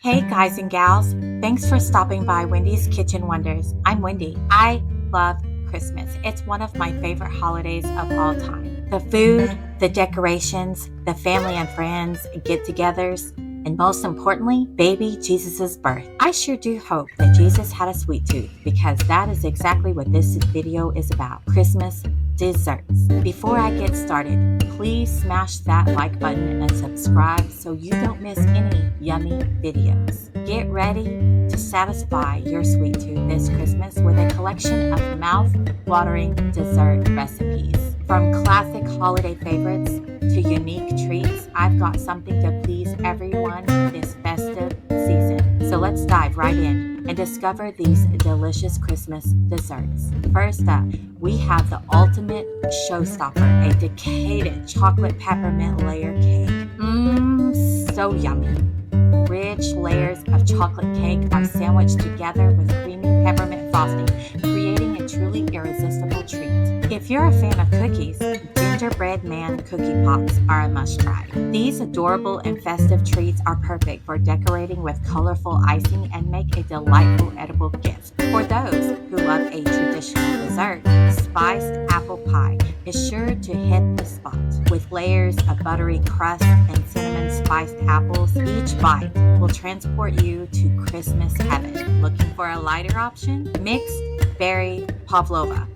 Hey guys and gals, thanks for stopping by Wendy's Kitchen Wonders. I'm Wendy. I love Christmas. It's one of my favorite holidays of all time. The food, the decorations, the family and friends, get-togethers, and most importantly, baby Jesus' birth. I sure do hope that Jesus had a sweet tooth because that is exactly what this video is about. Christmas desserts. Before I get started, please smash that like button and subscribe so you don't miss any yummy videos. Get ready to satisfy your sweet tooth this Christmas with a collection of mouth-watering dessert recipes. From classic holiday favorites to unique treats, I've got something to please everyone this festive season. So let's dive right in and discover these delicious Christmas desserts. First up, we have the ultimate showstopper, a decaded chocolate peppermint layer cake. So yummy. Rich layers of chocolate cake are sandwiched together with creamy peppermint frosting, creating a truly irresistible treat. If you're a fan of cookies, gingerbread man cookie pops are a must-try. These adorable and festive treats are perfect for decorating with colorful icing and make a delightful edible gift. For those who love a traditional dessert, spiced apple pie is sure to hit the spot. With layers of buttery crust and cinnamon spiced apples, each bite will transport you to Christmas heaven. Looking for a lighter option? Mixed berry pavlova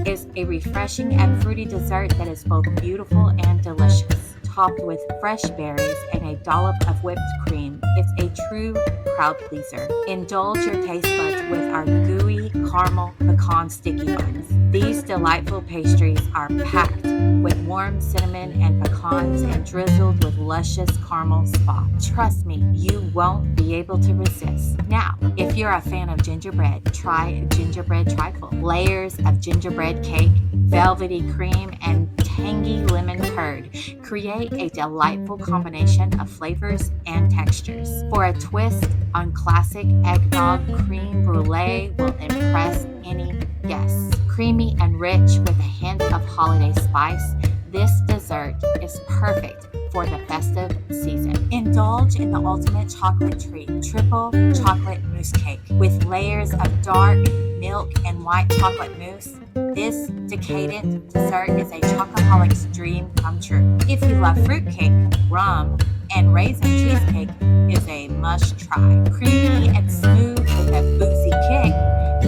is a refreshing and fruity dessert that is both beautiful and delicious. Topped with fresh berries and a dollop of whipped cream, it's a true crowd pleaser. Indulge your taste buds with our gooey caramel pecan sticky buns. These delightful pastries are packed with warm cinnamon and pecans and drizzled with luscious caramel spots. Trust me, you won't be able to resist. Now, if you're a fan of gingerbread, try gingerbread trifle. Layers of gingerbread cake, velvety cream, and tangy lemon curd create a delightful combination of flavors and textures. For a twist on classic eggnog, creme brulee will impress any guest. Creamy and rich with a hint of holiday spice, this dessert is perfect for the festive season. Indulge in the ultimate chocolate treat, triple chocolate mousse cake with layers of dark milk and white chocolate mousse. This decadent dessert is a chocoholic's dream come true. If you love fruitcake, rum, and raisin cheesecake is a must-try. Creamy and smooth with a boozy kick,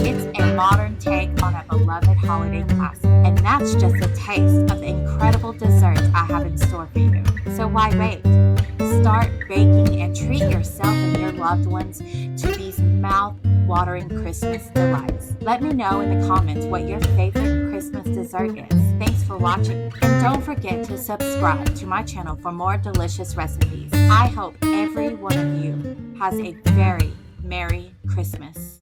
it's a modern take on a beloved holiday classic. And that's just a taste of the incredible desserts I have in store for you. So why wait? Start baking and treat yourself and your loved ones to these mouth-watering Christmas delights. Let me know in the comments what your favorite Christmas dessert is. Thanks for watching. And don't forget to subscribe to my channel for more delicious recipes. I hope every one of you has a very Merry Christmas.